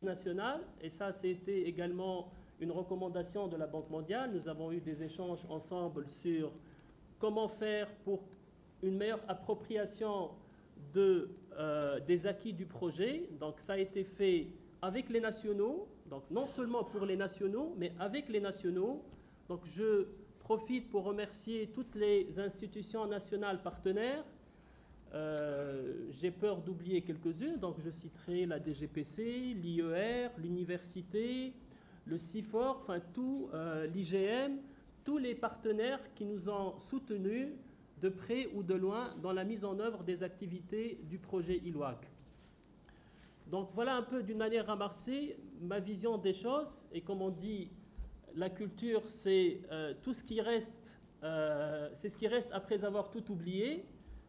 nationale, et ça c'était également une recommandation de la Banque mondiale. Nous avons eu des échanges ensemble sur comment faire pour une meilleure appropriation des acquis du projet. Donc ça a été fait avec les nationaux, donc non seulement pour les nationaux, mais avec les nationaux. Donc je profite pour remercier toutes les institutions nationales partenaires. J'ai peur d'oublier quelques-unes, donc je citerai la DGPC, l'IER, l'université, le CIFOR, enfin tout, l'IGM, tous les partenaires qui nous ont soutenus de près ou de loin dans la mise en œuvre des activités du projet ILWAC. Donc voilà un peu d'une manière ramassée ma vision des choses, et comme on dit, la culture c'est tout ce qui reste, c'est ce qui reste après avoir tout oublié.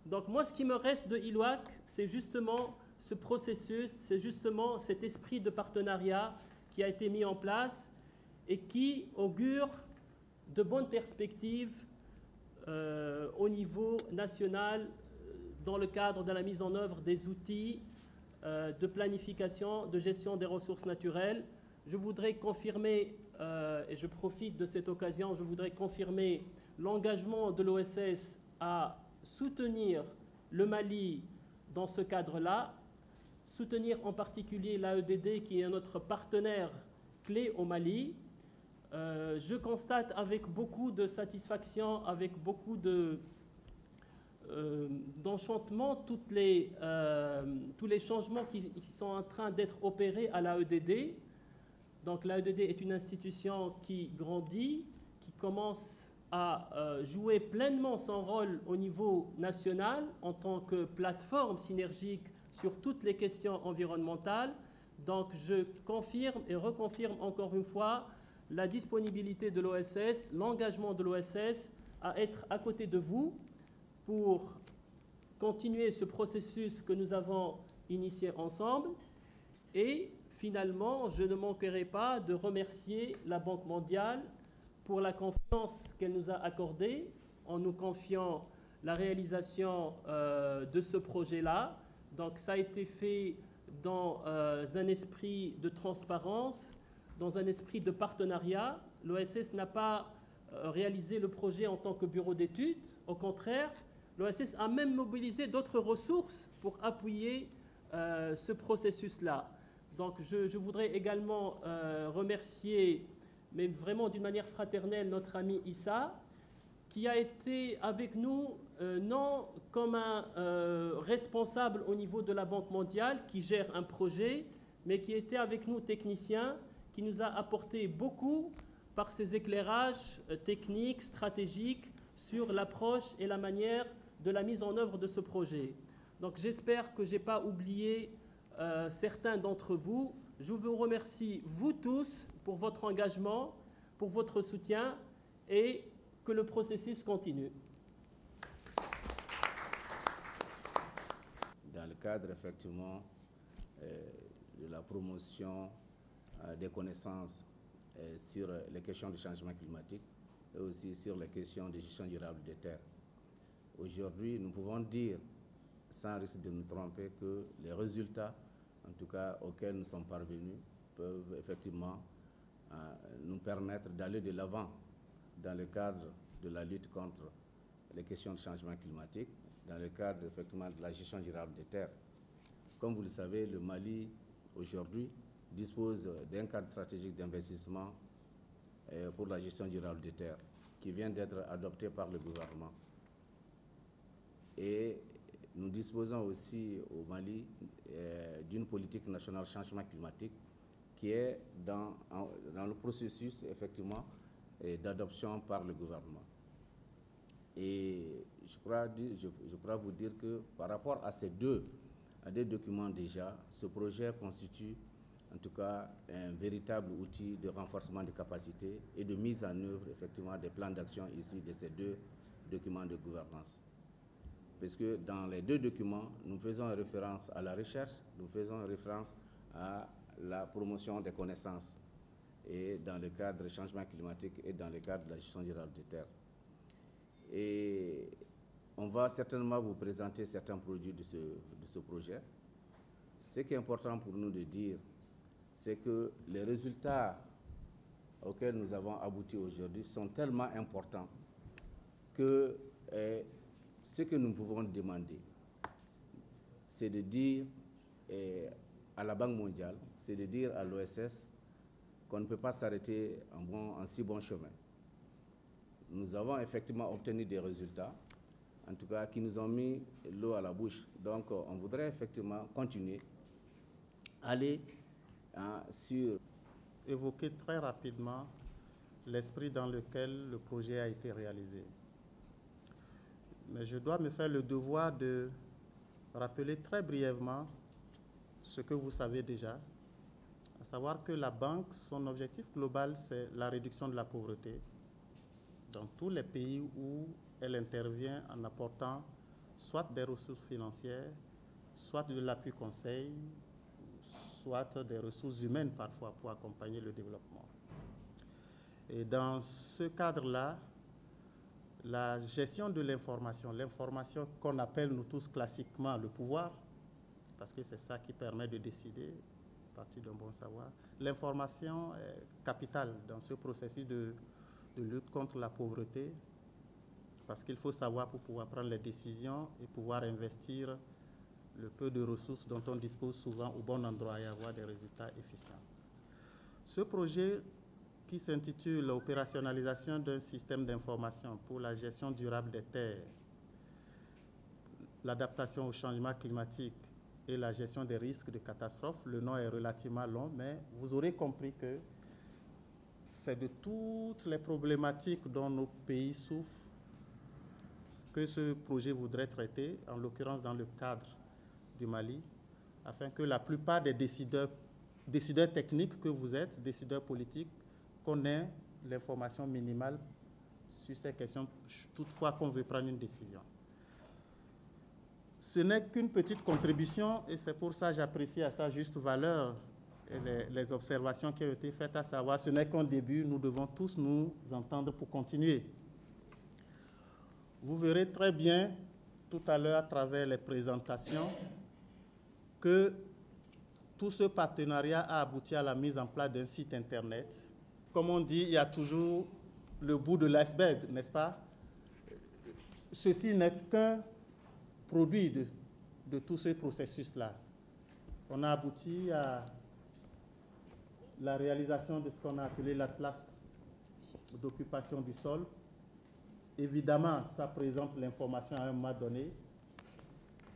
Donc moi ce qui me reste de ILWAC, c'est justement ce processus, c'est justement cet esprit de partenariat qui a été mis en place et qui augure de bonnes perspectives au niveau national dans le cadre de la mise en œuvre des outils de planification, de gestion des ressources naturelles. Je voudrais confirmer, et je profite de cette occasion, je voudrais confirmer l'engagement de l'OSS à soutenir le Mali dans ce cadre-là, soutenir en particulier l'AEDD qui est notre partenaire clé au Mali. Je constate avec beaucoup de satisfaction, avec beaucoup d'enchantement tous les changements qui sont en train d'être opérés à l'AEDD. Donc l'AEDD est une institution qui grandit, qui commence à jouer pleinement son rôle au niveau national en tant que plateforme synergique sur toutes les questions environnementales. Donc je confirme et reconfirme encore une fois la disponibilité de l'OSS, l'engagement de l'OSS à être à côté de vous pour continuer ce processus que nous avons initié ensemble. Et finalement, je ne manquerai pas de remercier la Banque mondiale pour la confiance qu'elle nous a accordée en nous confiant la réalisation de ce projet-là. Donc ça a été fait dans un esprit de transparence, dans un esprit de partenariat. L'OSS n'a pas réalisé le projet en tant que bureau d'études. Au contraire, l'OSS a même mobilisé d'autres ressources pour appuyer ce processus-là. Donc je voudrais également remercier, mais vraiment d'une manière fraternelle, notre ami Issa, qui a été avec nous, non comme un responsable au niveau de la Banque mondiale qui gère un projet, mais qui était avec nous technicien, qui nous a apporté beaucoup par ses éclairages techniques, stratégiques, sur l'approche et la manière de la mise en œuvre de ce projet. Donc j'espère que je n'ai pas oublié certains d'entre vous. Je vous remercie, vous tous, pour votre engagement, pour votre soutien, et que le processus continue. Dans le cadre, effectivement, de la promotion des connaissances sur les questions du changement climatique et aussi sur les questions de gestion durable des terres. Aujourd'hui, nous pouvons dire, sans risque de nous tromper, que les résultats, en tout cas auxquels nous sommes parvenus, peuvent effectivement nous permettre d'aller de l'avant dans le cadre de la lutte contre les questions de changement climatique, dans le cadre effectivement de la gestion durable des terres. Comme vous le savez, le Mali, aujourd'hui, dispose d'un cadre stratégique d'investissement pour la gestion durable des terres, qui vient d'être adopté par le gouvernement. Et nous disposons aussi au Mali d'une politique nationale changement climatique qui est dans le processus, effectivement, d'adoption par le gouvernement. Et je crois vous dire que par rapport à ces deux documents déjà, ce projet constitue en tout cas un véritable outil de renforcement des capacités et de mise en œuvre effectivement des plans d'action issus de ces deux documents de gouvernance. Parce que dans les deux documents, nous faisons référence à la recherche, nous faisons référence à la promotion des connaissances, et dans le cadre du changement climatique et dans le cadre de la gestion durable des terres. Et on va certainement vous présenter certains produits de ce projet. Ce qui est important pour nous de dire, c'est que les résultats auxquels nous avons abouti aujourd'hui sont tellement importants que ce que nous pouvons demander, c'est de dire à la Banque mondiale, c'est de dire à l'OSS qu'on ne peut pas s'arrêter en si bon chemin. Nous avons effectivement obtenu des résultats, en tout cas qui nous ont mis l'eau à la bouche. Donc on voudrait effectivement continuer, aller sur... Évoquer très rapidement l'esprit dans lequel le projet a été réalisé. Mais je dois me faire le devoir de rappeler très brièvement ce que vous savez déjà, à savoir que la banque, son objectif global, c'est la réduction de la pauvreté dans tous les pays où elle intervient en apportant soit des ressources financières, soit de l'appui conseil, soit des ressources humaines parfois pour accompagner le développement. Et dans ce cadre-là, la gestion de l'information qu'on appelle nous tous classiquement le pouvoir, parce que c'est ça qui permet de décider à partir d'un bon savoir, l'information est capitale dans ce processus de lutte contre la pauvreté, parce qu'il faut savoir pour pouvoir prendre les décisions et pouvoir investir le peu de ressources dont on dispose souvent au bon endroit et avoir des résultats efficients. Ce projet qui s'intitule l'opérationnalisation d'un système d'information pour la gestion durable des terres, l'adaptation au changement climatique et la gestion des risques de catastrophes. Le nom est relativement long, mais vous aurez compris que c'est de toutes les problématiques dont nos pays souffrent que ce projet voudrait traiter, en l'occurrence dans le cadre du Mali, afin que la plupart des décideurs techniques que vous êtes, décideurs politiques, connaissent l'information minimale sur ces questions, toutefois qu'on veut prendre une décision. Ce n'est qu'une petite contribution et c'est pour ça que j'apprécie à sa juste valeur les observations qui ont été faites, à savoir ce n'est qu'un début, nous devons tous nous entendre pour continuer. Vous verrez très bien tout à l'heure à travers les présentations que tout ce partenariat a abouti à la mise en place d'un site Internet. Comme on dit, il y a toujours le bout de l'iceberg, n'est-ce pas? Ceci n'est qu'un produit de tout ce processus-là. On a abouti à la réalisation de ce qu'on a appelé l'Atlas d'occupation du sol. Évidemment, ça présente l'information à un moment donné.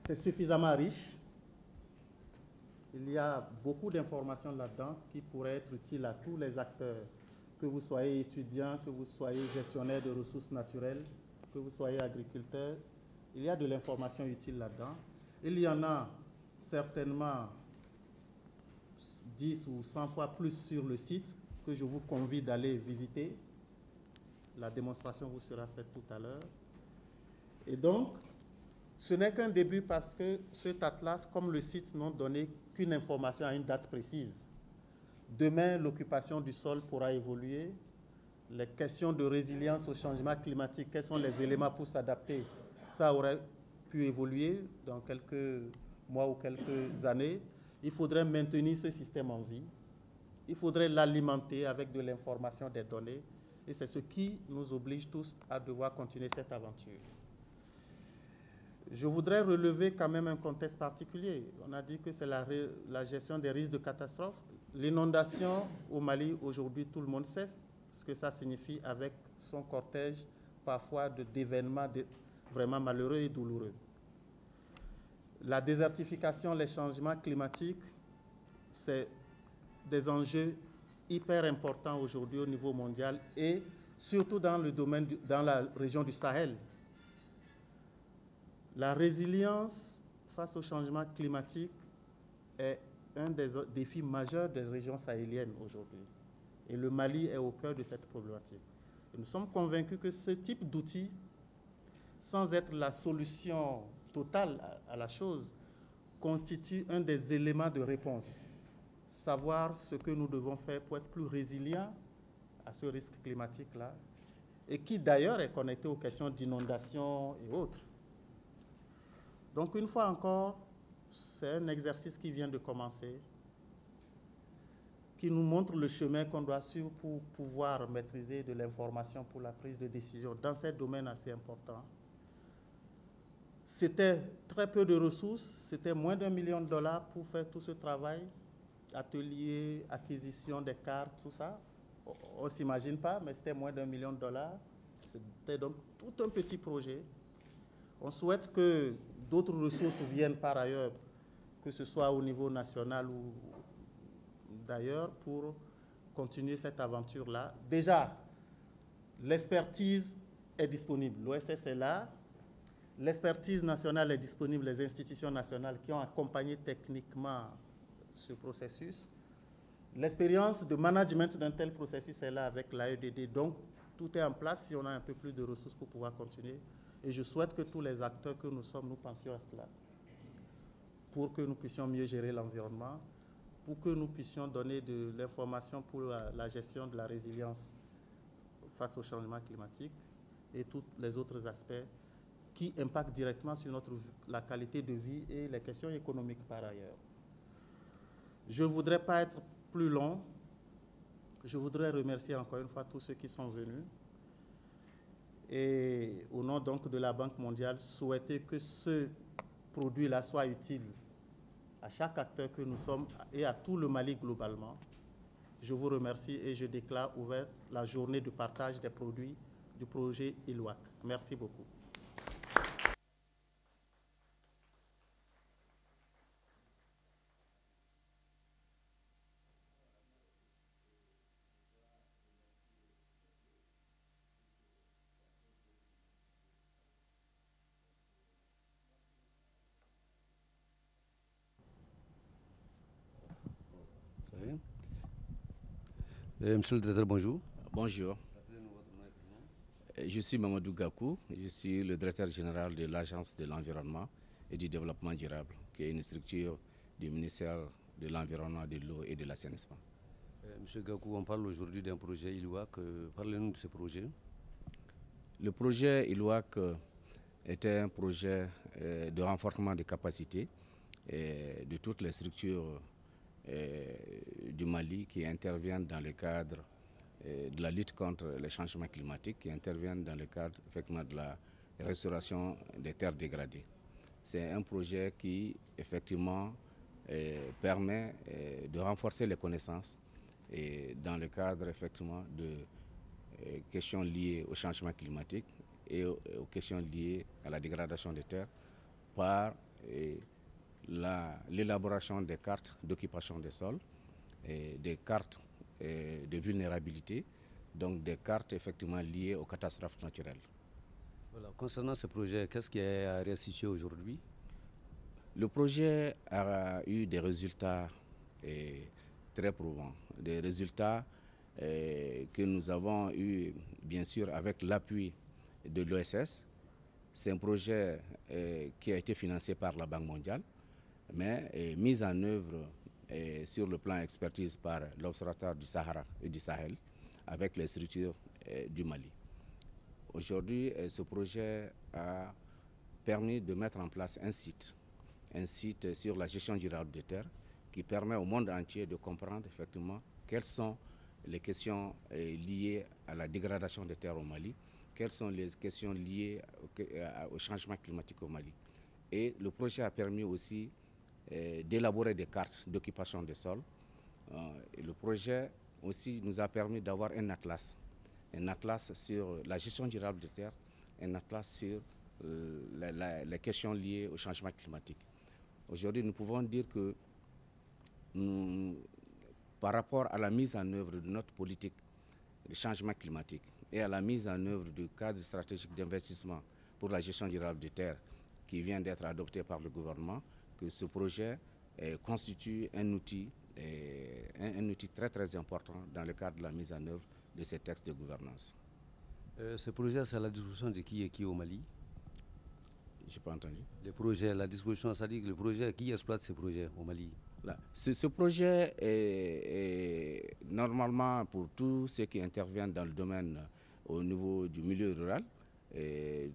C'est suffisamment riche. Il y a beaucoup d'informations là-dedans qui pourraient être utiles à tous les acteurs, que vous soyez étudiant, que vous soyez gestionnaire de ressources naturelles, que vous soyez agriculteur. Il y a de l'information utile là-dedans. Il y en a certainement 10 ou 100 fois plus sur le site que je vous convie d'aller visiter. La démonstration vous sera faite tout à l'heure. Et donc, ce n'est qu'un début parce que cet atlas, comme le site, n'ont donné qu'une information à une date précise. Demain, l'occupation du sol pourra évoluer. Les questions de résilience au changement climatique, quels sont les éléments pour s'adapter, ça aurait pu évoluer dans quelques mois ou quelques années. Il faudrait maintenir ce système en vie. Il faudrait l'alimenter avec de l'information, des données. Et c'est ce qui nous oblige tous à devoir continuer cette aventure. Je voudrais relever quand même un contexte particulier. On a dit que c'est la gestion des risques de catastrophe. L'inondation au Mali, aujourd'hui, tout le monde sait ce que ça signifie avec son cortège parfois d'événements vraiment malheureux et douloureux. La désertification, les changements climatiques, c'est des enjeux hyper importants aujourd'hui au niveau mondial et surtout dans le domaine, dans la région du Sahel. La résilience face au changement climatique est un des défis majeurs des régions sahéliennes aujourd'hui. Et le Mali est au cœur de cette problématique. Et nous sommes convaincus que ce type d'outil, sans être la solution totale à la chose, constitue un des éléments de réponse. Savoir ce que nous devons faire pour être plus résilients à ce risque climatique-là, et qui d'ailleurs est connecté aux questions d'inondation et autres. Donc une fois encore, c'est un exercice qui vient de commencer. qui nous montre le chemin qu'on doit suivre pour pouvoir maîtriser de l'information pour la prise de décision dans ces domaines assez importants. C'était très peu de ressources, c'était moins d'1 million de dollars pour faire tout ce travail, atelier, acquisition des cartes, tout ça. On ne s'imagine pas, mais c'était moins d'1 million de dollars. C'était donc tout un petit projet. On souhaite que d'autres ressources viennent par ailleurs, que ce soit au niveau national ou d'ailleurs, pour continuer cette aventure-là. Déjà, l'expertise est disponible. L'OSS est là. L'expertise nationale est disponible, les institutions nationales qui ont accompagné techniquement ce processus. L'expérience de management d'un tel processus est là avec l'AEDD. Donc, tout est en place si on a un peu plus de ressources pour pouvoir continuer. Et je souhaite que tous les acteurs que nous sommes, nous pensions à cela, pour que nous puissions mieux gérer l'environnement, pour que nous puissions donner de l'information pour la gestion de la résilience face au changement climatique et tous les autres aspects qui impactent directement sur la qualité de vie et les questions économiques par ailleurs. Je ne voudrais pas être plus long. Je voudrais remercier encore une fois tous ceux qui sont venus. Et au nom donc de la Banque mondiale, souhaiter que ce produit-là soit utile à chaque acteur que nous sommes et à tout le Mali globalement. Je vous remercie et je déclare ouverte la journée de partage des produits du projet ILWAC. Merci beaucoup. Monsieur le directeur, bonjour. Bonjour. Je suis Mamadou Gakou, je suis le directeur général de l'Agence de l'environnement et du développement durable, qui est une structure du ministère de l'Environnement, de l'eau et de l'assainissement. Monsieur Gakou, on parle aujourd'hui d'un projet ILWAC. Parlez-nous de ce projet. Le projet ILWAC était un projet de renforcement des capacités de toutes les structures du Mali qui interviennent dans le cadre de la lutte contre les changements climatiques, qui interviennent dans le cadre effectivement de la restauration des terres dégradées. C'est un projet qui effectivement permet de renforcer les connaissances et dans le cadre effectivement de questions liées au changement climatique et aux questions liées à la dégradation des terres par l'élaboration des cartes d'occupation des sols, et des cartes de vulnérabilité, donc des cartes effectivement liées aux catastrophes naturelles. Voilà. Concernant ce projet, qu'est-ce qui est à restituer aujourd'hui? Le projet a eu des résultats très probants, des résultats que nous avons eu bien sûr avec l'appui de l'OSS. C'est un projet qui a été financé par la Banque mondiale, mais mis en œuvre sur le plan expertise par l'Observatoire du Sahara et du Sahel avec les structures du Mali. Aujourd'hui, ce projet a permis de mettre en place un site sur la gestion durable des terres qui permet au monde entier de comprendre effectivement quelles sont les questions liées à la dégradation des terres au Mali, quelles sont les questions liées au changement climatique au Mali. Et le projet a permis aussi d'élaborer des cartes d'occupation des sols. Et le projet aussi nous a permis d'avoir un atlas sur la gestion durable des terres, un atlas sur les questions liées au changement climatique. Aujourd'hui, nous pouvons dire que par rapport à la mise en œuvre de notre politique de changement climatique et à la mise en œuvre du cadre stratégique d'investissement pour la gestion durable des terres qui vient d'être adopté par le gouvernement, que ce projet constitue un outil très très important dans le cadre de la mise en œuvre de ces textes de gouvernance. Ce projet, c'est à la disposition de qui et qui au Mali? Je n'ai pas entendu. Le projet, la disposition, ça dit que le projet, qui exploite ce projet au Mali? Là, ce projet est normalement pour tous ceux qui interviennent dans le domaine au niveau du milieu rural,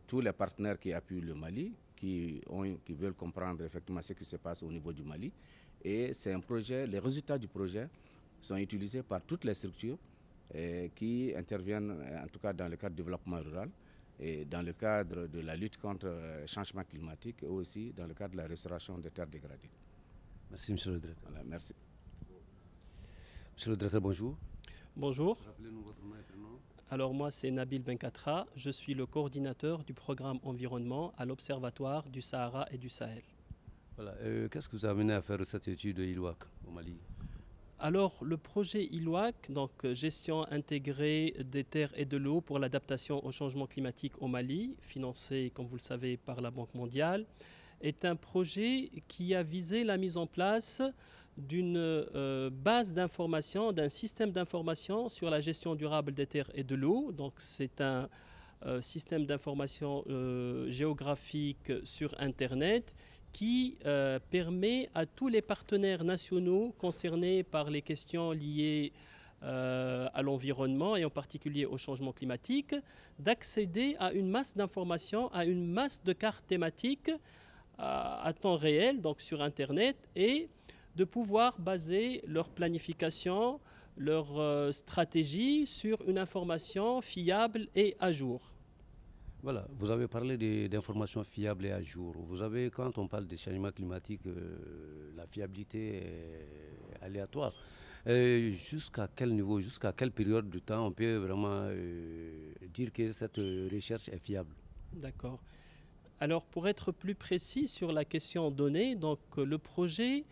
tous les partenaires qui appuient le Mali, qui veulent comprendre effectivement ce qui se passe au niveau du Mali. Et c'est un projet, les résultats du projet sont utilisés par toutes les structures qui interviennent, en tout cas dans le cadre du développement rural, et dans le cadre de la lutte contre le changement climatique, et aussi dans le cadre de la restauration des terres dégradées. Merci, monsieur le directeur. Voilà, merci. Monsieur le directeur, bonjour. Bonjour. Rappelez-nous votre nom et prénom. Alors moi, c'est Nabil Benkatra. Je suis le coordinateur du programme environnement à l'Observatoire du Sahara et du Sahel. Voilà. Qu'est-ce que vous a amené à faire cette étude de ILUAC au Mali? Alors, le projet ILUAC, donc gestion intégrée des terres et de l'eau pour l'adaptation au changement climatique au Mali, financé, comme vous le savez, par la Banque mondiale, est un projet qui a visé la mise en place d'une base d'information, d'un système d'information sur la gestion durable des terres et de l'eau. Donc, c'est un système d'information géographique sur Internet qui permet à tous les partenaires nationaux concernés par les questions liées à l'environnement et en particulier au changement climatique d'accéder à une masse d'informations, à une masse de cartes thématiques à temps réel, donc sur Internet, et de pouvoir baser leur planification, leur stratégie sur une information fiable et à jour. Voilà, vous avez parlé d'informations fiables et à jour. Vous avez, quand on parle de changement climatique, la fiabilité est aléatoire. Jusqu'à quel niveau, jusqu'à quelle période de temps on peut vraiment dire que cette recherche est fiable? D'accord. Alors, pour être plus précis sur la question donnée, donc, le projet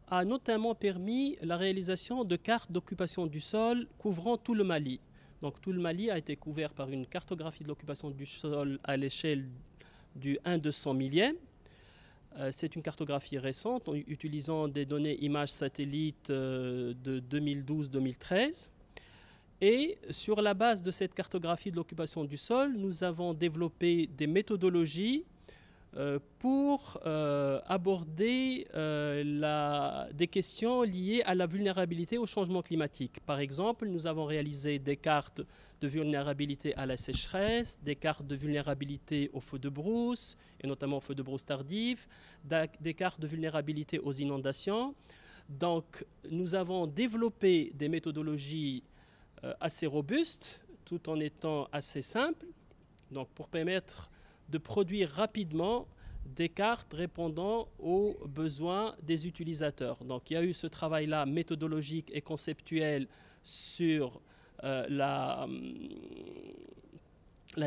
a notamment permis la réalisation de cartes d'occupation du sol couvrant tout le Mali. Donc tout le Mali a été couvert par une cartographie de l'occupation du sol à l'échelle du 1/200 millième. C'est une cartographie récente utilisant des données images satellites de 2012-2013. Et sur la base de cette cartographie de l'occupation du sol, nous avons développé des méthodologies pour aborder des questions liées à la vulnérabilité au changement climatique. Par exemple, nous avons réalisé des cartes de vulnérabilité à la sécheresse, des cartes de vulnérabilité au feu de brousse, et notamment au feu de brousse tardif, des cartes de vulnérabilité aux inondations. Donc, nous avons développé des méthodologies assez robustes, tout en étant assez simples, donc pour permettre de produire rapidement des cartes répondant aux besoins des utilisateurs. Donc il y a eu ce travail-là méthodologique et conceptuel sur la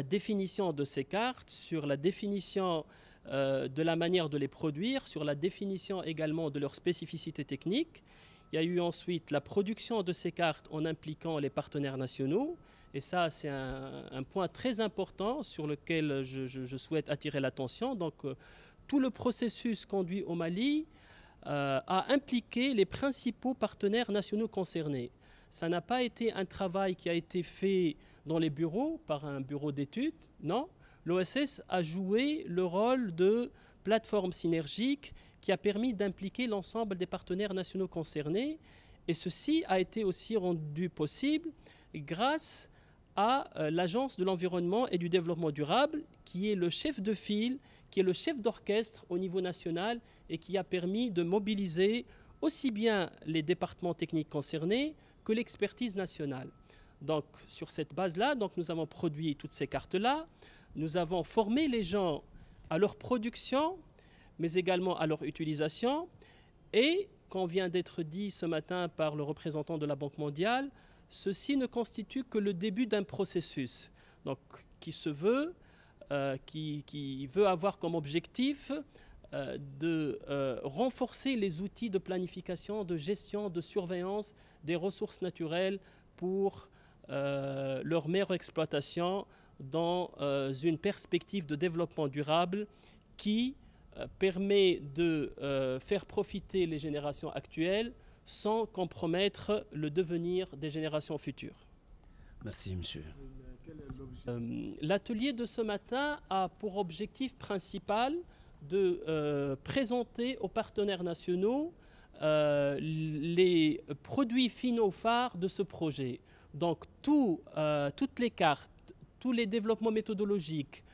définition de ces cartes, sur la définition de la manière de les produire, sur la définition également de leurs spécificités techniques. Il y a eu ensuite la production de ces cartes en impliquant les partenaires nationaux. Et ça, c'est un point très important sur lequel je souhaite attirer l'attention. Donc, tout le processus conduit au Mali a impliqué les principaux partenaires nationaux concernés. Ça n'a pas été un travail qui a été fait dans les bureaux par un bureau d'études, non. L'OSS a joué le rôle de plateforme synergique qui a permis d'impliquer l'ensemble des partenaires nationaux concernés. Et ceci a été aussi rendu possible grâce à l'Agence de l'environnement et du développement durable, qui est le chef de file, qui est le chef d'orchestre au niveau national et qui a permis de mobiliser aussi bien les départements techniques concernés que l'expertise nationale. Donc, sur cette base-là, nous avons produit toutes ces cartes-là. Nous avons formé les gens à leur production, mais également à leur utilisation. Et, comme vient d'être dit ce matin par le représentant de la Banque mondiale, ceci ne constitue que le début d'un processus donc, qui veut avoir comme objectif de renforcer les outils de planification, de gestion, de surveillance des ressources naturelles pour leur meilleure exploitation dans une perspective de développement durable qui permet de faire profiter les générations actuelles sans compromettre le devenir des générations futures. Merci, monsieur. L'atelier de ce matin a pour objectif principal de présenter aux partenaires nationaux les produits finaux phares de ce projet. Donc, toutes les cartes, tous les développements méthodologiques,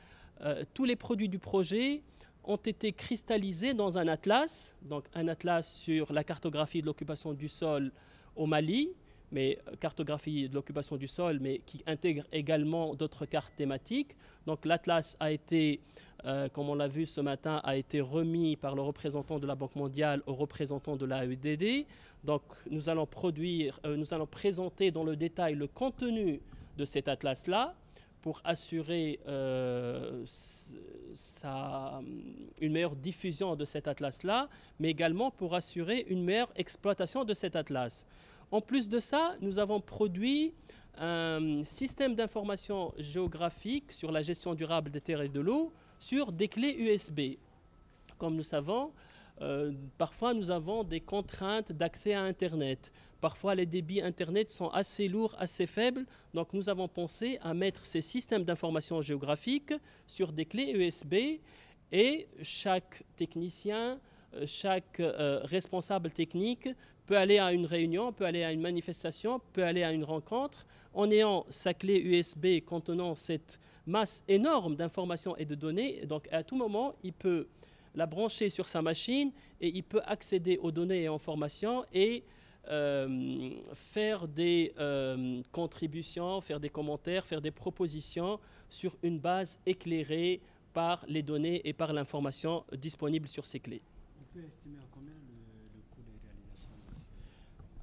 tous les produits du projet ont été cristallisés dans un atlas, donc un atlas sur la cartographie de l'occupation du sol au Mali, mais cartographie de l'occupation du sol, mais qui intègre également d'autres cartes thématiques. Donc l'atlas a été, comme on l'a vu ce matin, a été remis par le représentant de la Banque mondiale au représentant de l'AEDD. Donc nous allons présenter dans le détail le contenu de cet atlas-là pour assurer une meilleure diffusion de cet atlas-là, mais également pour assurer une meilleure exploitation de cet atlas. En plus de ça, nous avons produit un système d'information géographique sur la gestion durable des terres et de l'eau sur des clés USB. Comme nous savons, parfois nous avons des contraintes d'accès à Internet. Parfois les débits Internet sont assez lourds, assez faibles. Donc nous avons pensé à mettre ces systèmes d'information géographique sur des clés USB et chaque technicien, chaque responsable technique peut aller à une réunion, peut aller à une manifestation, peut aller à une rencontre en ayant sa clé USB contenant cette masse énorme d'informations et de données. Donc à tout moment, il peut la brancher sur sa machine et il peut accéder aux données et informations et faire des contributions, faire des commentaires, faire des propositions sur une base éclairée par les données et par l'information disponible sur ces clés. On peut estimer à combien le coût de réalisation?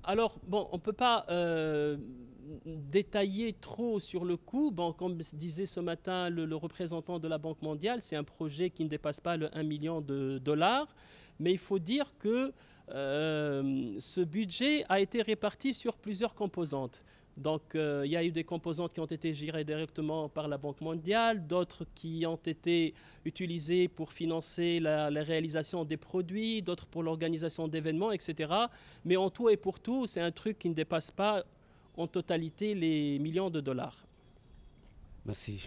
Alors, bon, on ne peut pas détailler trop sur le coût. Bon, comme disait ce matin le représentant de la Banque mondiale, c'est un projet qui ne dépasse pas le 1 million de dollars. Mais il faut dire que ce budget a été réparti sur plusieurs composantes. Donc, il y a eu des composantes qui ont été gérées directement par la Banque mondiale, d'autres qui ont été utilisées pour financer la réalisation des produits, d'autres pour l'organisation d'événements, etc. Mais en tout et pour tout, c'est un truc qui ne dépasse pas en totalité les millions de dollars. Merci.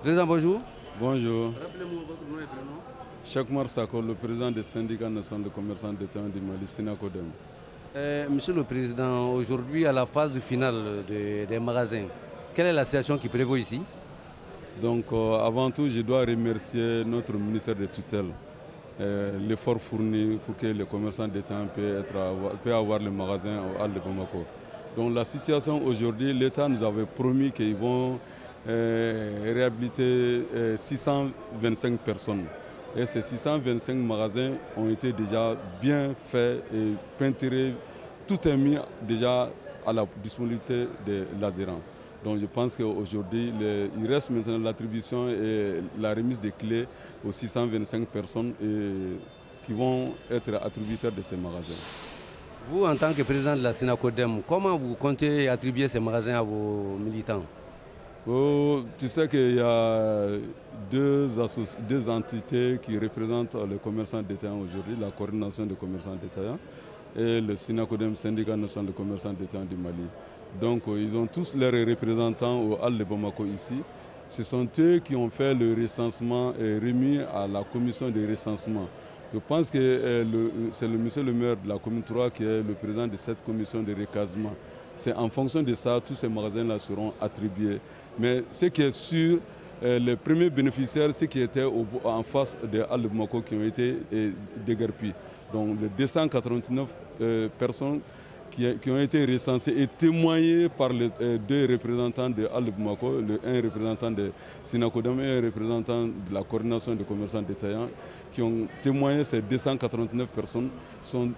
Président, bonjour. Bonjour. Rappelez-moi votre nom et prénom. Chakmar Sako, le président du syndicat national de commerçants détaillants du Mali, Sinacodem. Monsieur le Président, aujourd'hui à la phase finale des magasins, quelle est la situation qui prévaut ici? Donc avant tout, je dois remercier notre ministère de tutelle, l'effort fourni pour que les commerçants détaillants puissent avoir le magasin au Hall de Bamako. Donc la situation aujourd'hui, l'État nous avait promis qu'ils vont réhabiliter 625 personnes. Et ces 625 magasins ont été déjà bien faits et peinturés. Tout est mis déjà à la disponibilité de l'Azéran. Donc je pense qu'aujourd'hui, il reste maintenant l'attribution et la remise des clés aux 625 personnes qui vont être attributaires de ces magasins. Vous, en tant que président de la Sinacodem, comment vous comptez attribuer ces magasins à vos militants? Oh, tu sais qu'il y a deux entités qui représentent les commerçants détaillants aujourd'hui, la coordination des commerçants détaillants et le Sinacodem, syndicat national de commerçants détaillants du Mali. Donc ils ont tous leurs représentants au Hall de Bamako ici. Ce sont eux qui ont fait le recensement et remis à la commission de recensement. Je pense que c'est le monsieur le maire de la commune 3 qui est le président de cette commission de recasement. C'est en fonction de ça, tous ces magasins-là seront attribués. Mais ce qui est sûr, les premiers bénéficiaires, ceux qui étaient en face de Hall de Bamako qui ont été déguerpis. Donc les 289 personnes qui ont été recensées et témoignées par les deux représentants de Hall de Bamako, un représentant de Sinacodem et un représentant de la coordination des commerçants détaillants, qui ont témoigné ces 289 personnes.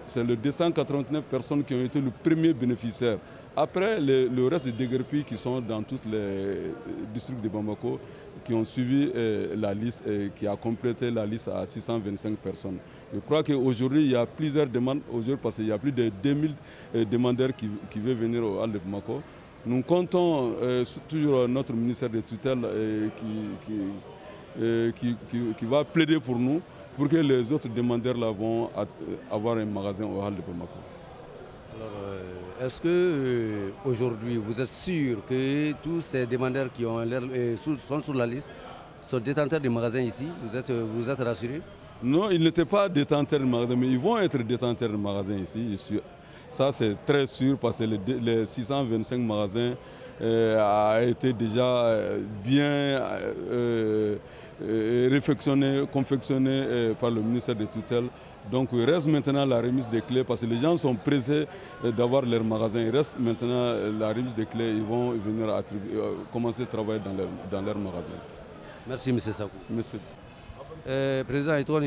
C'est les 289 personnes qui ont été le premier bénéficiaire. Après, le reste des déguerpis qui sont dans tous les districts de Bamako, qui ont suivi la liste et qui a complété la liste à 625 personnes. Je crois qu'aujourd'hui, il y a plusieurs demandes, parce qu'il y a plus de 2000 demandeurs qui veulent venir au Hall de Bamako. Nous comptons toujours notre ministère de tutelle qui va plaider pour nous, pour que les autres demandeurs là vont avoir un magasin au Hall de Bamako. Alors, est-ce que aujourd'hui vous êtes sûr que tous ces demandeurs qui sont sur la liste sont détenteurs de magasins ici? Vous êtes rassurés? Non, ils n'étaient pas détenteurs de magasins, mais ils vont être détenteurs de magasins ici. Ça, c'est très sûr parce que les 625 magasins ont été déjà bien réfectionnés, confectionnés par le ministère de tutelle. Donc il reste maintenant la remise des clés parce que les gens sont pressés d'avoir leur magasin. Il reste maintenant la remise des clés. Ils vont venir commencer à travailler dans leur magasin. Merci, M. Sakou. Merci. Président, et toi,